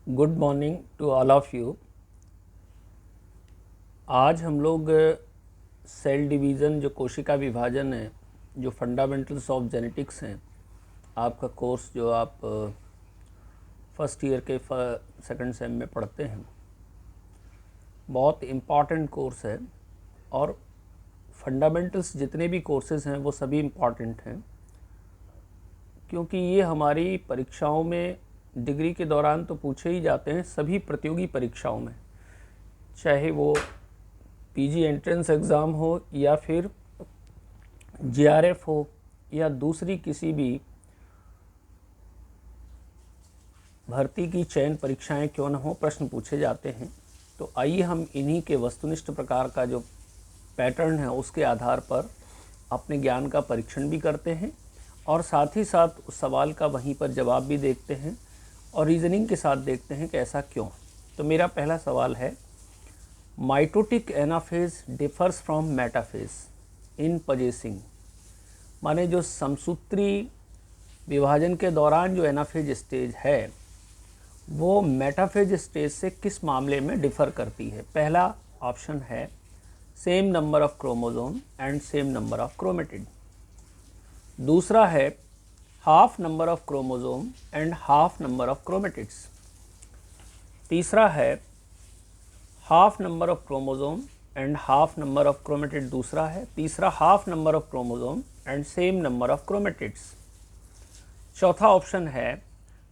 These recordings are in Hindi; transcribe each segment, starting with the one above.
Good morning to all of you. आज हम लोग सेल डिवीज़न जो कोशिका विभाजन है, जो फंडामेंटल्स ऑफ जेनेटिक्स हैं, आपका कोर्स जो आप फर्स्ट ईयर के सेकंड सेम में पढ़ते हैं, बहुत इम्पॉर्टेंट कोर्स है। और फंडामेंटल्स जितने भी कोर्सेज़ हैं वो सभी इम्पॉर्टेंट हैं, क्योंकि ये हमारी परीक्षाओं में डिग्री के दौरान तो पूछे ही जाते हैं, सभी प्रतियोगी परीक्षाओं में, चाहे वो पीजी एंट्रेंस एग्ज़ाम हो या फिर जेआरएफ हो या दूसरी किसी भी भर्ती की चयन परीक्षाएं क्यों न हो, प्रश्न पूछे जाते हैं। तो आइए हम इन्हीं के वस्तुनिष्ठ प्रकार का जो पैटर्न है उसके आधार पर अपने ज्ञान का परीक्षण भी करते हैं और साथ ही साथ उस सवाल का वहीं पर जवाब भी देखते हैं और रीज़निंग के साथ देखते हैं कि ऐसा क्यों। तो मेरा पहला सवाल है, mitotic anaphase differs from metaphase in possessing, माने जो समसूत्री विभाजन के दौरान जो एनाफेज स्टेज है वो मेटाफेज स्टेज से किस मामले में डिफ़र करती है। पहला ऑप्शन है same number of chromosome and same number of chromatid. दूसरा है half number of chromosome and half number of chromatids. तीसरा है half number of chromosome and half number of chromatid दूसरा है। तीसरा half number of chromosome and same number of chromatids. चौथा ऑप्शन है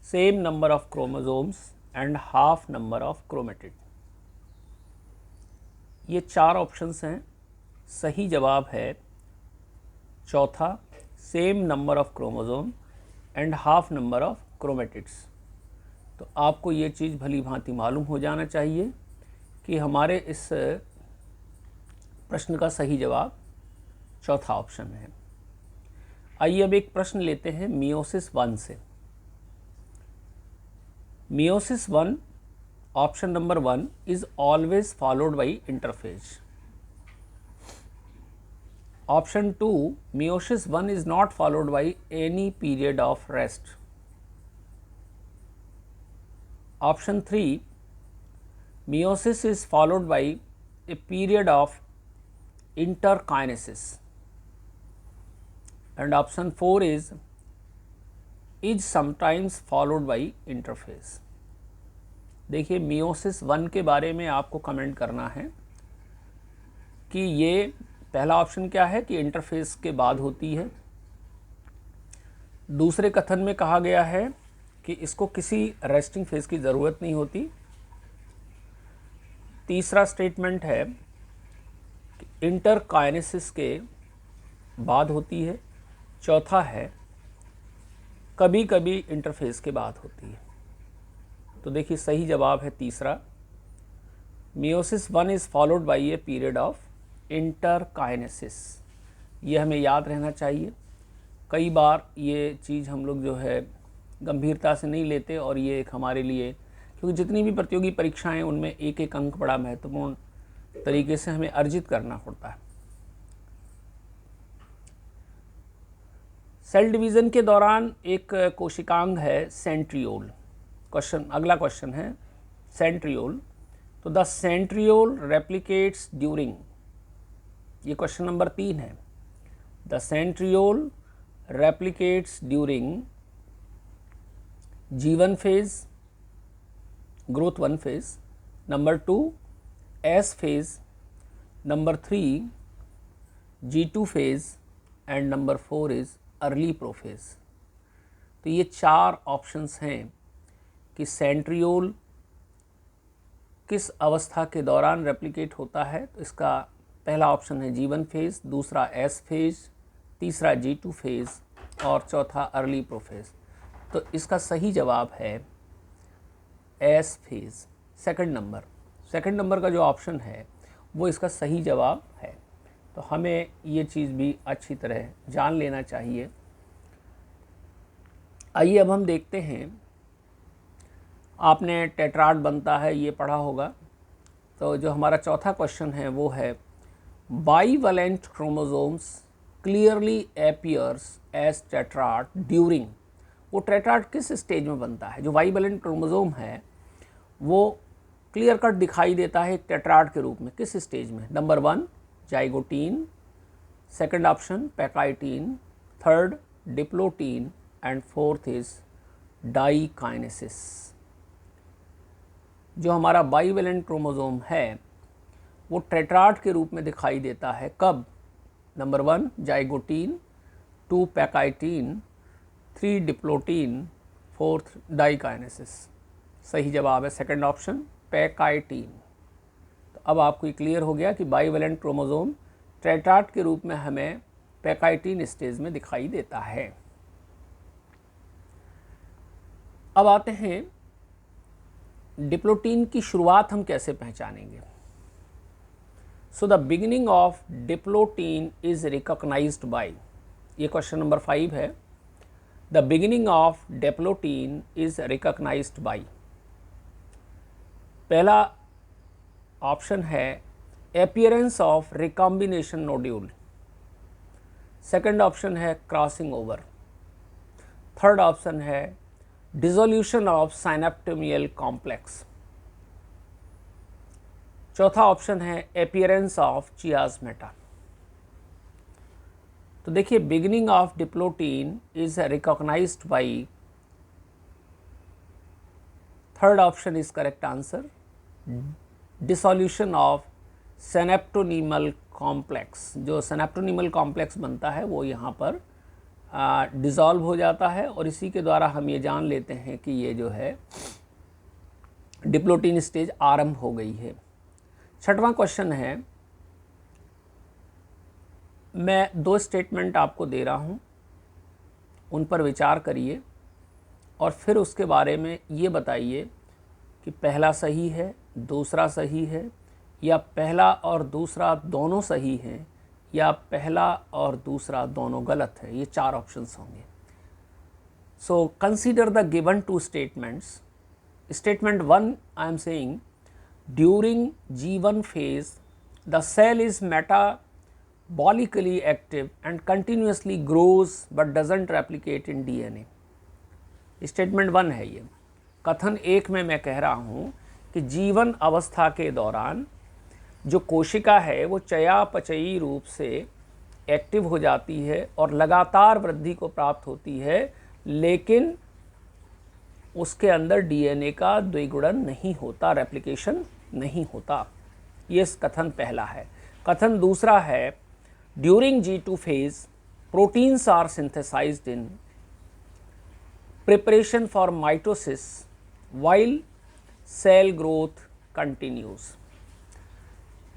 same number of chromosomes and half number of chromatid. ये चार ऑप्शंस हैं। सही जवाब है चौथा, same number of chromosome and half number of chromatids. तो आपको ये चीज़ भली भांति मालूम हो जाना चाहिए कि हमारे इस प्रश्न का सही जवाब चौथा ऑप्शन है। आइए अब एक प्रश्न लेते हैं मियोसिस 1 से। Meiosis 1 option number 1 is always followed by interphase. Option 2 meiosis 1 is not followed by any period of rest. Option 3 meiosis is followed by a period of interkinesis, and option 4 is sometimes followed by interphase। देखिए मियोसिस 1 के बारे में आपको कमेंट करना है कि ये पहला ऑप्शन क्या है कि इंटरफेस के बाद होती है। दूसरे कथन में कहा गया है कि इसको किसी रेस्टिंग फेज की ज़रूरत नहीं होती। तीसरा स्टेटमेंट है कि इंटरकाइनेसिस के बाद होती है। चौथा है कभी कभी इंटरफेस के बाद होती है। तो देखिए सही जवाब है तीसरा, meiosis 1 is followed by a period of interkinesis. ये हमें याद रहना चाहिए। कई बार ये चीज़ हम लोग जो है गंभीरता से नहीं लेते और ये एक हमारे लिए, क्योंकि जितनी भी प्रतियोगी परीक्षाएं उनमें एक एक अंक बड़ा महत्वपूर्ण तरीके से हमें अर्जित करना पड़ता है। सेल डिवीज़न के दौरान एक कोशिकांग है सेंट्रियोल। अगला क्वेश्चन है सेंट्रियोल। तो द सेंट्रियोल रेप्लिकेट्स ड्यूरिंग, ये क्वेश्चन नंबर 3 है। The centriole replicates during G1 phase, growth 1 phase, number 2 S phase, number 3 G2 phase and number 4 is early prophase। तो ये चार ऑप्शंस हैं कि सेंट्रियोल किस अवस्था के दौरान रेप्लिकेट होता है। तो इसका पहला ऑप्शन है G1 फेज, दूसरा S फेज, तीसरा G2 फेज और चौथा अर्ली प्रोफेज। तो इसका सही जवाब है एस फेज, सेकंड नंबर का जो ऑप्शन है वो इसका सही जवाब है। तो हमें ये चीज़ भी अच्छी तरह जान लेना चाहिए। आइए अब हम देखते हैं, आपने टेट्राड बनता है ये पढ़ा होगा। तो जो हमारा चौथा क्वेश्चन है वो है bivalent chromosomes clearly appears as tetrad during. वो टेट्राड किस स्टेज में बनता है। जो बाईवैलेंट क्रोमोसोम है वो क्लियर कट दिखाई देता है एक टेट्राड के रूप में। किस स्टेज में? Number 1 zygotene, second option pachytene, third diplotene and fourth is diakinesis. जो हमारा बाइवेलेंट क्रोमोसोम है वो टेट्राड के रूप में दिखाई देता है। कब? Number 1 zygotene, 2 pachytene, 3 diplotene, 4th diakinesis. सही जवाब है सेकंड ऑप्शन पैकाइटीन। तो अब आपको ये क्लियर हो गया कि बाइवेलेंट क्रोमोसोम टेट्राड के रूप में हमें पैकाइटीन स्टेज में दिखाई देता है। अब आते हैं डिप्लोटीन की शुरुआत हम कैसे पहचानेंगे। So the beginning of diplotene is recognised by, ये क्वेश्चन नंबर 5 है। The beginning of diplotene is recognised by, पहला ऑप्शन है appearance of recombination nodule, second option है क्रॉसिंग ओवर, थर्ड ऑप्शन है डिसोल्यूशन ऑफ साइनेप्टोमियल कॉम्प्लेक्स, चौथा ऑप्शन है अपीयरेंस ऑफ चियाज़मेटा। तो देखिए beginning of diplotene is recognised by, third option is correct answer, dissolution of synaptonemal complex. जो सिनेप्टोनीमल कॉम्प्लेक्स बनता है वो यहाँ पर डिसॉल्व हो जाता है और इसी के द्वारा हम ये जान लेते हैं कि ये जो है डिप्लोटीन स्टेज आरंभ हो गई है। छठवां क्वेश्चन है, मैं 2 स्टेटमेंट आपको दे रहा हूँ, उन पर विचार करिए और फिर उसके बारे में ये बताइए कि पहला सही है, दूसरा सही है, या पहला और दूसरा दोनों सही हैं, या पहला और दूसरा दोनों गलत है। ये 4 ऑप्शंस होंगे। So consider the given 2 statements. Statement 1 I am saying during G1 phase the cell is metabolically active and continuously grows but doesn't replicate in DNA। Statement 1 है ये। कथन 1 में मैं कह रहा हूँ कि जीवन अवस्था के दौरान जो कोशिका है वो चयापचयी रूप से एक्टिव हो जाती है और लगातार वृद्धि को प्राप्त होती है, लेकिन उसके अंदर डीएनए का द्विगुणन नहीं होता, रेप्लिकेशन नहीं होता। ये कथन पहला है। कथन दूसरा है during G2 phase proteins are synthesized in preparation for mitosis while cell growth continues.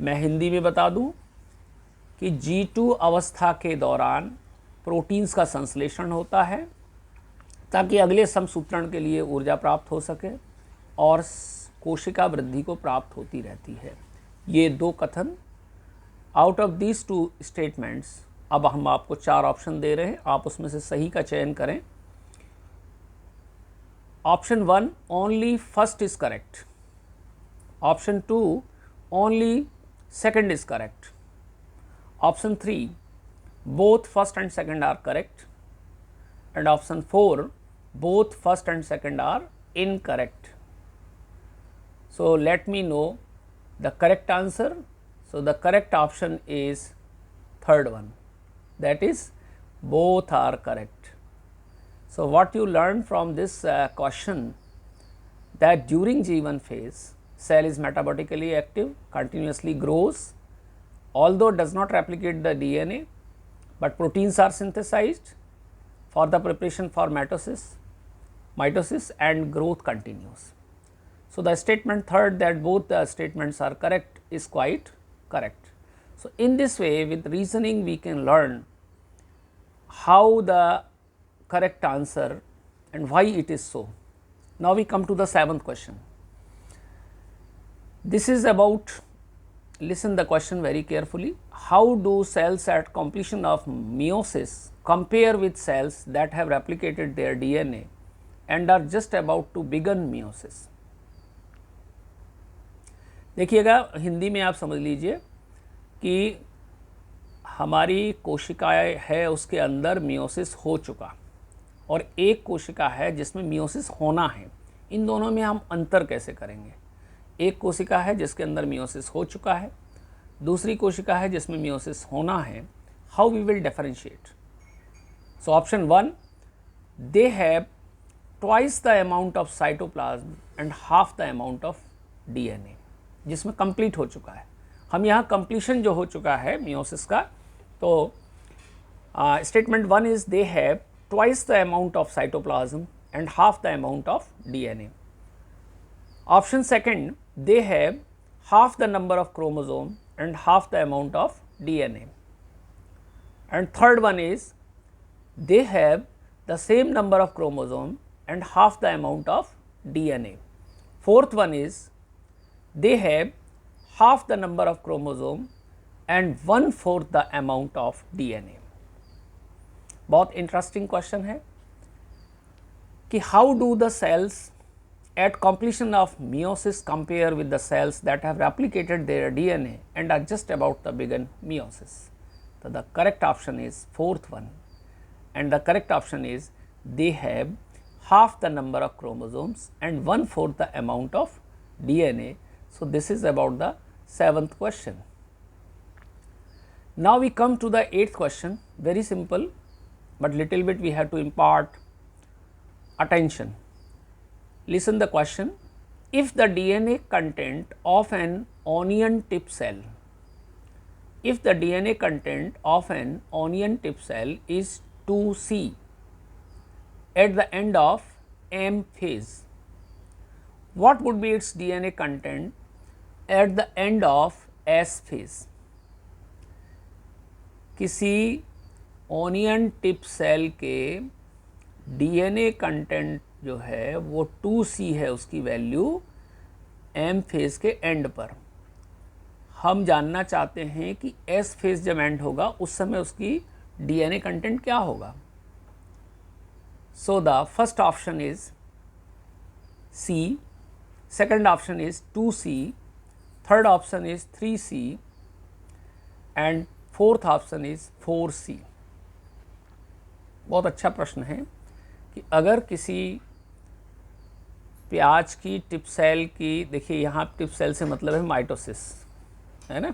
मैं हिंदी में बता दूं कि G2 अवस्था के दौरान प्रोटीन्स का संश्लेषण होता है ताकि अगले समसूत्रण के लिए ऊर्जा प्राप्त हो सके और कोशिका वृद्धि को प्राप्त होती रहती है। ये 2 कथन, आउट ऑफ दीज 2 स्टेटमेंट्स अब हम आपको 4 ऑप्शन दे रहे हैं, आप उसमें से सही का चयन करें। Option 1 only first is correct, option 2 only second is correct, option 3 both first and second are correct, and option 4 both first and second are incorrect. So let me know the correct answer. So the correct option is third one, that is both are correct. So what you learned from this question, that during G1 phase cell is metabolically active, continuously grows, although does not replicate the DNA, but proteins are synthesized for the preparation for mitosis and growth continues. So the statement third, that both the statements are correct, is quite correct. So in this way, with reasoning we can learn how the correct answer and why it is so. Now we come to the 7th question. This is about, listen the question very carefully, how do cells at completion of meiosis compare with cells that have replicated their DNA and are just about to begin meiosis? देखिएगा, हिंदी में आप समझ लीजिए कि हमारी कोशिकाएं है उसके अंदर मियोसिस हो चुका और एक कोशिका है जिसमें मियोसिस होना है। इन दोनों में हम अंतर कैसे करेंगे? एक कोशिका है जिसके अंदर मियोसिस हो चुका है, दूसरी कोशिका है जिसमें मियोसिस होना है. How we will differentiate? So option 1, they have twice the amount of cytoplasm and half the amount of DNA, जिसमें कंप्लीट हो चुका है. हम यहाँ कंप्लीशन जो हो चुका है मियोसिस का, तो statement 1 is they have twice the amount of cytoplasm and half the amount of DNA. Option second, they have half the number of chromosome and half the amount of DNA. And third one is they have the same number of chromosome and half the amount of DNA. Fourth one is they have half the number of chromosome and 1/4 the amount of DNA. बहुत इंटरेस्टिंग क्वेश्चन है कि how do the cells at completion of meiosis compare with the cells that have replicated their DNA and are just about to begin meiosis. So the correct option is fourth one, and the correct option is they have half the number of chromosomes and 1/4 the amount of DNA. So this is about the 7th question. Now we come to the 8th question, very simple, but little bit we have to impart attention. Listen the question. If the DNA content of an onion tip cell, if the DNA content of an onion tip cell is 2C at the end of M phase, what would be its DNA content at the end of S phase? किसी ओनियन टिप सेल के डीएनए कंटेंट जो है वो 2C है, उसकी वैल्यू एम फेज के एंड पर. हम जानना चाहते हैं कि एस फेज जब एंड होगा उस समय उसकी डीएनए कंटेंट क्या होगा. So the first option is C, second option is 2C, third option is 3C and fourth option is 4C. बहुत अच्छा प्रश्न है कि अगर किसी प्याज की टिप सेल की, देखिए यहाँ टिप सेल से मतलब है माइटोसिस, है ना,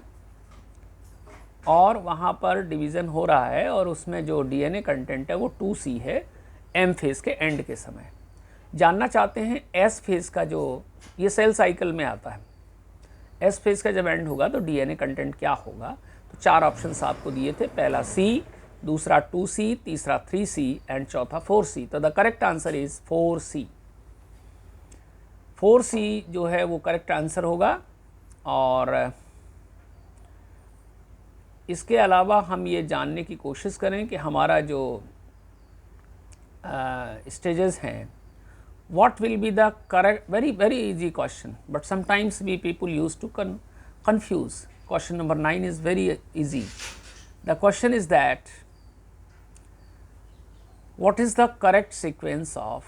और वहाँ पर डिवीज़न हो रहा है और उसमें जो डीएनए कंटेंट है वो 2C है एम फेज़ के एंड के समय. जानना चाहते हैं एस फेज़ का, जो ये सेल साइकिल में आता है, एस फेज़ का जब एंड होगा तो डीएनए कंटेंट क्या होगा. तो 4 ऑप्शंस आपको दिए थे, पहला C, दूसरा 2C, तीसरा 3C एंड चौथा 4C. तो the correct answer is 4C. 4C जो है वो करेक्ट आंसर होगा. और इसके अलावा हम ये जानने की कोशिश करें कि हमारा जो स्टेजेस हैं, what will be the correct, very easy question, but sometimes we people use to confuse. Question number 9 is very easy. The question is that what is the correct sequence of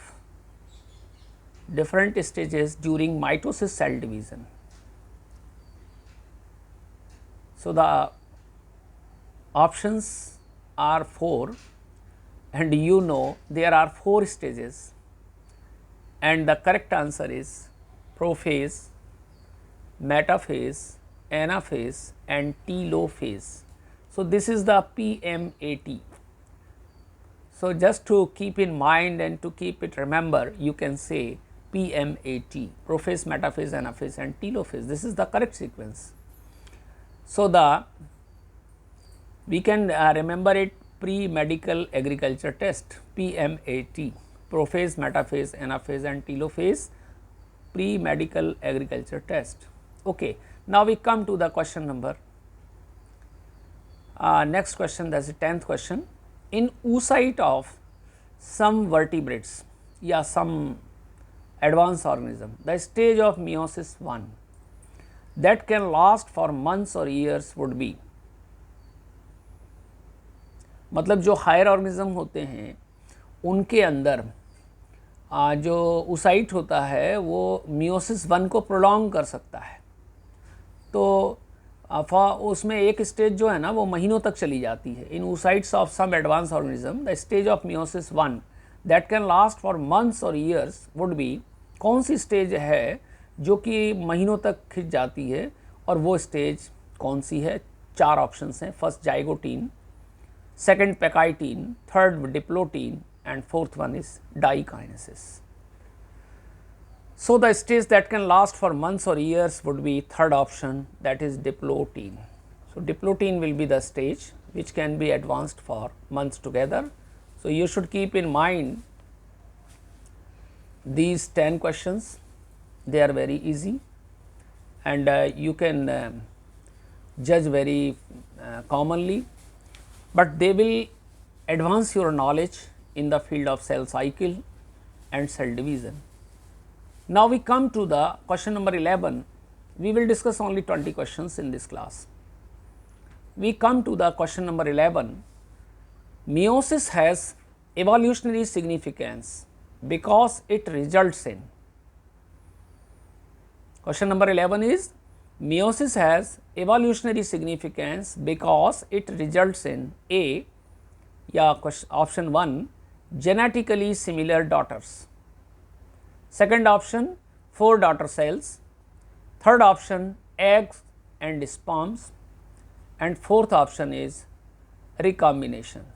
different stages during mitosis cell division? So the options are 4, and you know there are 4 stages, and the correct answer is prophase, metaphase, anaphase and telophase. So this is the PMAT. So just to keep in mind and to keep it remember, you can say PMAT, prophase, metaphase, anaphase and telophase. This is the correct sequence. So we can remember it pre-medical agriculture test, PMAT, prophase, metaphase, anaphase and telophase, pre-medical agriculture test. Okay. Now we come to the question number, next question, that is the 10th question. In oocyte of some vertebrates या some advanced organism, the stage of meiosis 1 that can last for months or years would be, मतलब जो हायर ऑर्गेनिज्म होते हैं उनके अंदर जो oocyte होता है वो meiosis 1 को प्रोलॉन्ग कर सकता है. तो उसमें एक स्टेज जो है ना वो महीनों तक चली जाती है. In oocytes of some advance organism the stage of meiosis 1 that can last for months और ईयर्स वुड बी कौन सी स्टेज है जो कि महीनों तक खिंच जाती है, और वो स्टेज कौन सी है? 4 ऑप्शंस हैं। First zygotene, second pachytene, third diplotene and fourth one is diakinesis. So the stage that can last for months or years would be third option, that is diplotin. So diplotin will be the stage which can be advanced for months together. So you should keep in mind these 10 questions, they are very easy, and you can judge very commonly, but they will advance your knowledge in the field of cell cycle and cell division. Now we come to the question number 11. We will discuss only 20 questions in this class. We come to the question number 11. Meiosis has evolutionary significance because it results in. Question number 11 is meiosis has evolutionary significance because it results in A, option 1, genetically similar daughters. Second option, 4 daughter cells. Third option, eggs and sperms, and fourth option is recombination.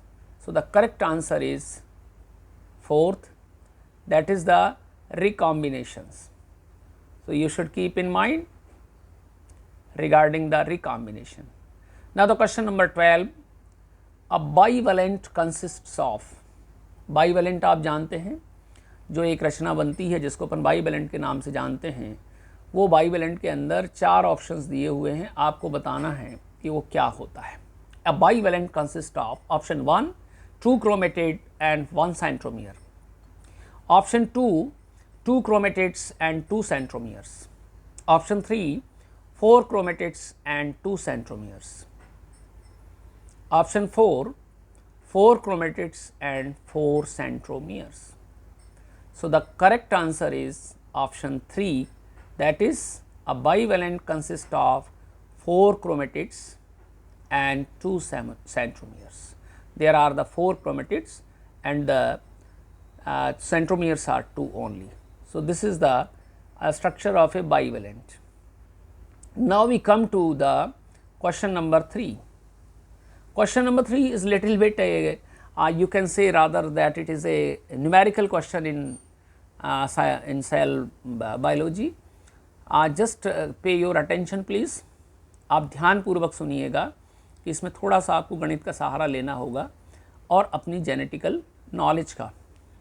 So the correct answer is fourth, that is the recombinations. So you should keep in mind regarding the recombination. Now the question number 12, a bivalent consists of. bivalent आप जानते हैं, जो एक रचना बनती है जिसको अपन बाईवेलेंट के नाम से जानते हैं, वो बाईवेलेंट के अंदर 4 ऑप्शंस दिए हुए हैं, आपको बताना है कि वो क्या होता है. A bivalent consist of option 1, 2 chromatid and 1 centromere, option 2, 2 chromatids and 2 centromeres, option 3, 4 chromatids and 2 centromeres, option 4, 4 chromatids and 4 centromeres. So the correct answer is option 3, that is a bivalent consists of 4 chromatids and 2 centromeres. There are the 4 chromatids and the centromeres are 2 only. So this is the structure of a bivalent. Now we come to the question number 3. Question number 3 is little bit you can say rather that it is a numerical question in cell biology. Just pay your attention please. आप ध्यान पूर्वक सुनिएगा कि इसमें थोड़ा सा आपको गणित का सहारा लेना होगा और अपनी जेनेटिकल नॉलेज का,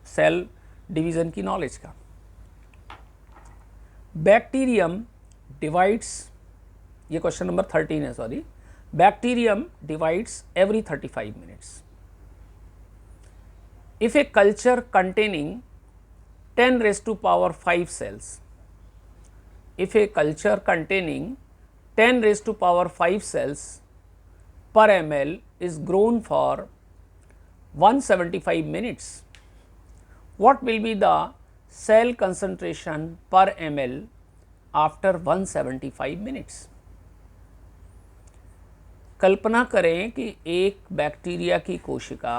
सेल डिवीज़न की नॉलेज का. बैक्टीरियम डिवाइड्स, ये क्वेश्चन नंबर 13 है, sorry. Bacterium divides every 35 minutes. If a culture containing 10 raised to power 5 cells, if a culture containing 10 raised to power 5 cells per ml is grown for 175 minutes, what will be the cell concentration per ml after 175 minutes? कल्पना करें कि एक बैक्टीरिया की कोशिका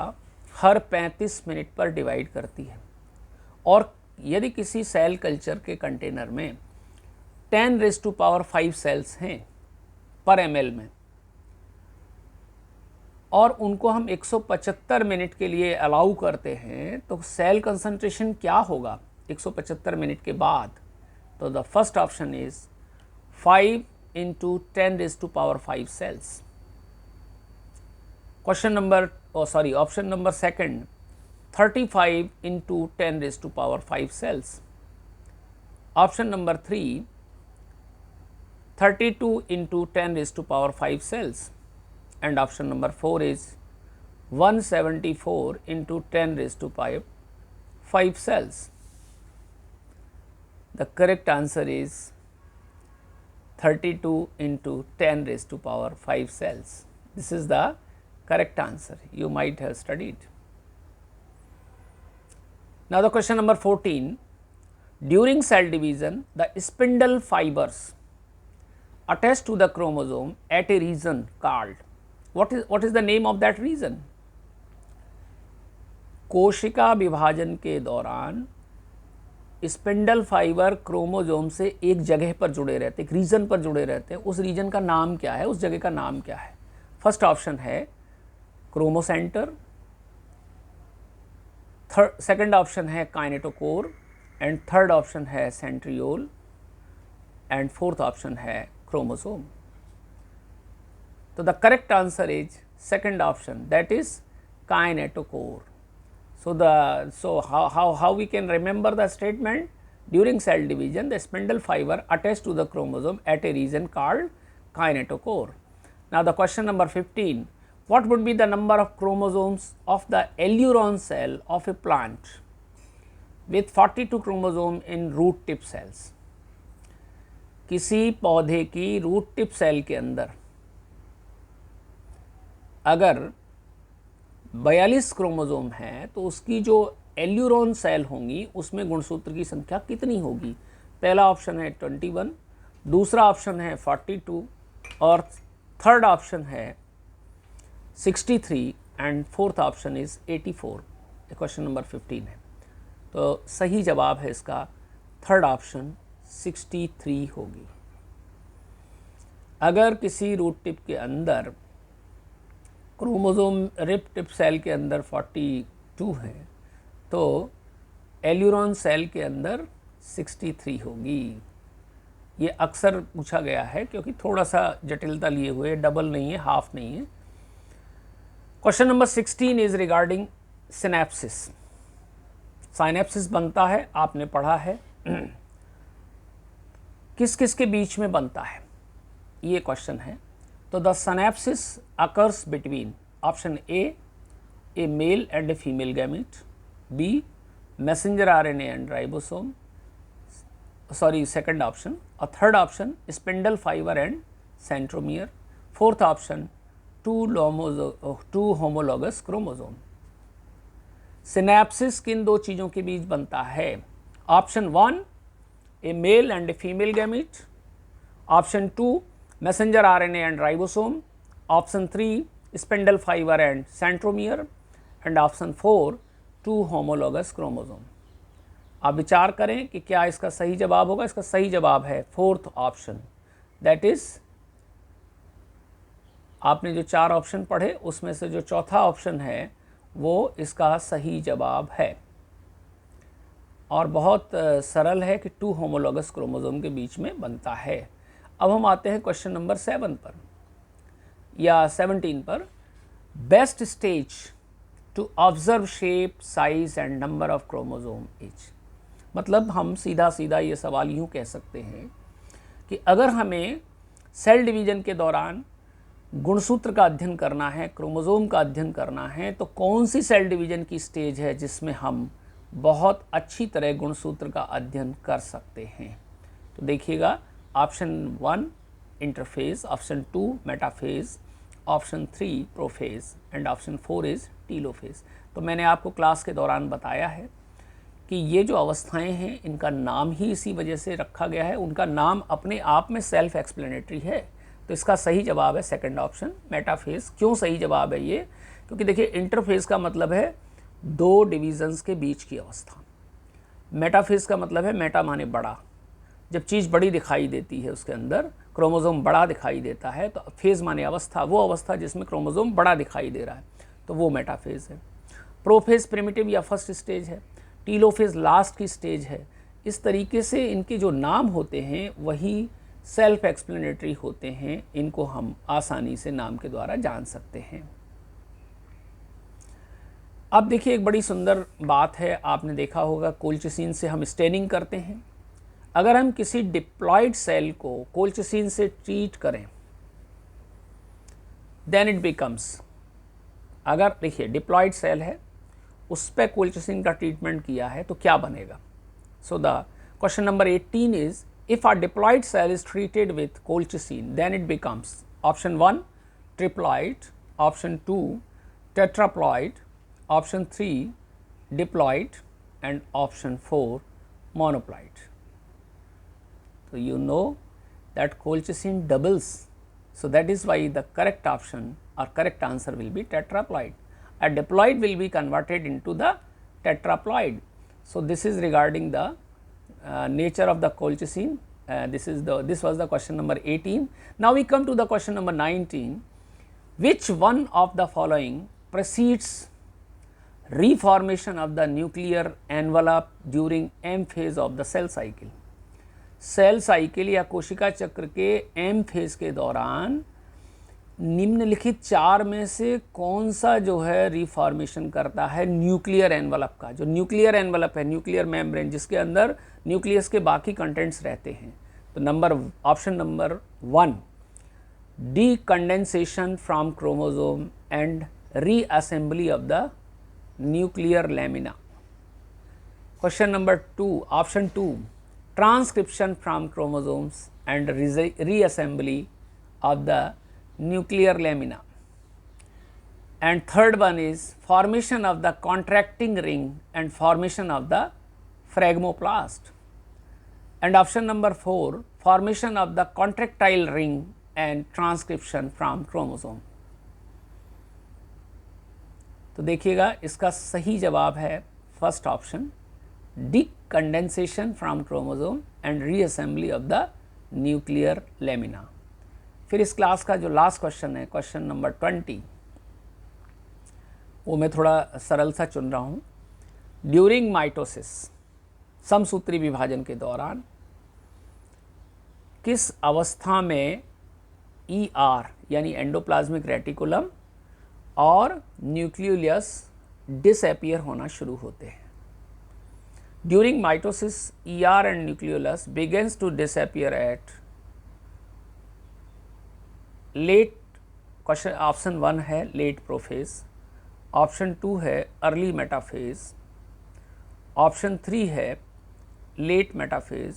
हर 35 मिनट पर डिवाइड करती है, और यदि किसी सेल कल्चर के कंटेनर में 10 रेज़ टू पावर 5 सेल्स हैं पर ml में, और उनको हम 175 मिनट के लिए अलाउ करते हैं, तो सेल कंसंट्रेशन क्या होगा 175 मिनट के बाद? तो the first option is 5 into 10 raised to power 5 cells. Question number, option number second, 35 into 10 raised to power 5 cells. Option number 3, 32 into 10 raised to power 5 cells. And option number 4 is 174 into 10 raised to power 5 cells. The correct answer is 32 into 10 raised to power 5 cells. This is the correct answer. You might have studied. Now the question number 14. During cell division, the spindle fibers attached to the chromosome at a region called, what is the name of that region? कोशिका विभाजन के दौरान स्पिंडल फाइबर क्रोमोसोम से एक जगह पर जुड़े रहते हैं, एक रीजन पर जुड़े रहते हैं, उस रीजन का नाम क्या है, उस जगह का नाम क्या है? फर्स्ट ऑप्शन है क्रोमोसेंटर, सेकंड ऑप्शन है काइनेटोकोर, एंड थर्ड ऑप्शन है सेंट्रियोल, एंड फोर्थ ऑप्शन है क्रोमोसोम। तो the correct answer is second option, that is kinetochore. So how we can remember the statement? During cell division, the spindle fiber attached to the chromosome at a region called kinetochore. Now the question number 15, what would be the number of chromosomes of the alluron cell of a plant with 42 chromosome in root tip cells? किसी पौधे की रूट टिप सेल के अंदर अगर 42 क्रोमोसोम है तो उसकी जो एल्यूरोन सेल होंगी उसमें गुणसूत्र की संख्या कितनी होगी? पहला ऑप्शन है 21, दूसरा ऑप्शन है 42 और थर्ड ऑप्शन है 63 and fourth option is 84। Question number 15 है, तो सही जवाब है इसका थर्ड ऑप्शन 63 होगी। अगर किसी रूट टिप के अंदर क्रोमोसोम रिप टिप सेल के अंदर 42 है तो एल्यूरॉन सेल के अंदर 63 होगी। ये अक्सर पूछा गया है क्योंकि थोड़ा सा जटिलता लिए हुए, डबल नहीं है, हाफ नहीं है। Question number 16 is regarding synapsis. Synapsis बनता है, आपने पढ़ा है, किस किस के बीच में बनता है, ये क्वेश्चन है। तो the synapsis occurs between option A male and a female gamete, B messenger RNA and ribosome, sorry second option, और third option spindle fibre and centromere, fourth option two homologous chromosome. Synapsis किन दो चीज़ों के बीच बनता है? Option 1 a male and a female gamete, option 2 messenger RNA and ribosome, option 3 spindle fibre and centromere, and option 4 2 homologous chromosome. आप विचार करें कि क्या इसका सही जवाब होगा। इसका सही जवाब है फोर्थ ऑप्शन, दैट इज आपने जो 4 ऑप्शन पढ़े उसमें से जो चौथा ऑप्शन है वो इसका सही जवाब है, और बहुत सरल है कि 2 होमोलॉगस क्रोमोसोम के बीच में बनता है। अब हम आते हैं क्वेश्चन नंबर 7 पर या 17 पर। Best stage to observe shape, size and number of chromosome is. मतलब हम सीधा सीधा ये सवाल यूँ कह सकते हैं कि अगर हमें सेल डिवीजन के दौरान गुणसूत्र का अध्ययन करना है, क्रोमोसोम का अध्ययन करना है, तो कौन सी सेल डिवीजन की स्टेज है जिसमें हम बहुत अच्छी तरह गुणसूत्र का अध्ययन कर सकते हैं? तो देखिएगा, option 1 interphase, option 2 metaphase, option 3 prophase and option 4 is telophase. तो मैंने आपको क्लास के दौरान बताया है कि ये जो अवस्थाएं हैं इनका नाम ही इसी वजह से रखा गया है, उनका नाम अपने आप में सेल्फ एक्सप्लेनेटरी है। तो इसका सही जवाब है सेकंड ऑप्शन मेटाफेज। क्यों सही जवाब है ये? क्योंकि देखिए इंटरफेज का मतलब है 2 डिविजन्स के बीच की अवस्था, मेटाफेज का मतलब है मेटा माने बड़ा, जब चीज़ बड़ी दिखाई देती है उसके अंदर क्रोमोसोम बड़ा दिखाई देता है, तो फेज़ माने अवस्था, वो अवस्था जिसमें क्रोमोसोम बड़ा दिखाई दे रहा है, तो वो मेटाफेज है। प्रोफेज प्रिमिटिव या फर्स्ट स्टेज है, टीलोफेज लास्ट की स्टेज है। इस तरीके से इनके जो नाम होते हैं वही सेल्फ एक्सप्लेनेटरी होते हैं, इनको हम आसानी से नाम के द्वारा जान सकते हैं। अब देखिए एक बड़ी सुंदर बात है, आपने देखा होगा कोल्चिसिन से हम स्टेनिंग करते हैं। अगर हम किसी डिप्लॉयड सेल को कोल्चिसिन से ट्रीट करें देन इट बिकम्स, अगर देखिए डिप्लॉयड सेल है उस पर कोल्चिसिन का ट्रीटमेंट किया है तो क्या बनेगा? So the question number 18 is if a diploid cell is treated with colchicine then it becomes option 1 triploid, option 2 tetraploid, option 3 diploid and option 4 monoploid. So you know that colchicine doubles, so that is why the correct option or correct answer will be tetraploid. A diploid will be converted into the tetraploid. So this is regarding the nature of the colchicine. This was the question number 18. Now we come to the question number 19. Which one of the following precedes reformation of the nuclear envelope during M phase of the cell cycle? Cell cycle या कोशिका चक्र के एम फेज के दौरान निम्नलिखित चार में से कौन सा जो है रिफॉर्मेशन करता है न्यूक्लियर एनवलप का? जो न्यूक्लियर एनवलप है, न्यूक्लियर मेम्ब्रेन, जिसके अंदर न्यूक्लियस के बाकी कंटेंट्स रहते हैं। तो option number 1, डीकंडेंसेशन from chromosome and reassembly of the nuclear lamina. Question number 2, option 2, transcription from chromosomes and reassembly of the nuclear lamina. And third one is formation of the contracting ring and formation of the phragmoplast. And option number 4, formation of the contractile ring and transcription from chromosome. तो देखिएगा, इसका सही जवाब है first option, डीकंडेंसेशन from chromosome and reassembly of the nuclear lamina. फिर इस क्लास का जो लास्ट क्वेश्चन है, क्वेश्चन नंबर 20, वो मैं थोड़ा सरल सा चुन रहा हूँ। ड्यूरिंग माइटोसिस, समसूत्री विभाजन के दौरान किस अवस्था में ER यानी एंडोप्लाज्मिक रेटिकुलम और न्यूक्लियस डिसअपीयर होना शुरू होते हैं? During mitosis, ER and nucleolus begins to disappear at late, question option 1 है लेट प्रोफेज, ऑप्शन 2 है अर्ली मेटाफेज, ऑप्शन 3 है लेट मेटाफेज,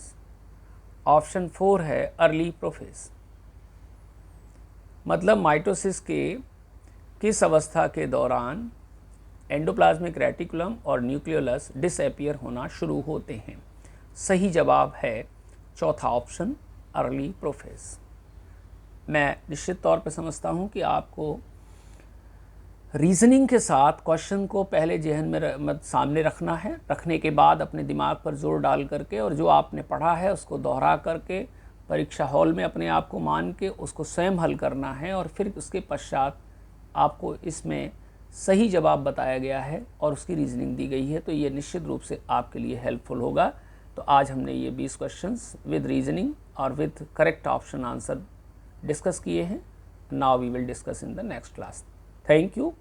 ऑप्शन 4 है अर्ली प्रोफेज। मतलब माइटोसिस के किस अवस्था के दौरान एंडोप्लाज्मिक रेटिकुलम और न्यूक्लियोलस डिसअपीयर होना शुरू होते हैं? सही जवाब है चौथा ऑप्शन, अर्ली प्रोफेज। मैं निश्चित तौर पर समझता हूं कि आपको रीजनिंग के साथ क्वेश्चन को पहले जहन में सामने रखना है, रखने के बाद अपने दिमाग पर जोर डाल करके और जो आपने पढ़ा है उसको दोहरा करके परीक्षा हॉल में अपने आप को मान के उसको स्वयं हल करना है, और फिर उसके पश्चात आपको इसमें सही जवाब बताया गया है और उसकी रीजनिंग दी गई है, तो ये निश्चित रूप से आपके लिए हेल्पफुल होगा। तो आज हमने ये 20 क्वेश्चंस विद रीजनिंग और with correct option answer discuss किए हैं। Now we will discuss in the next class. Thank you.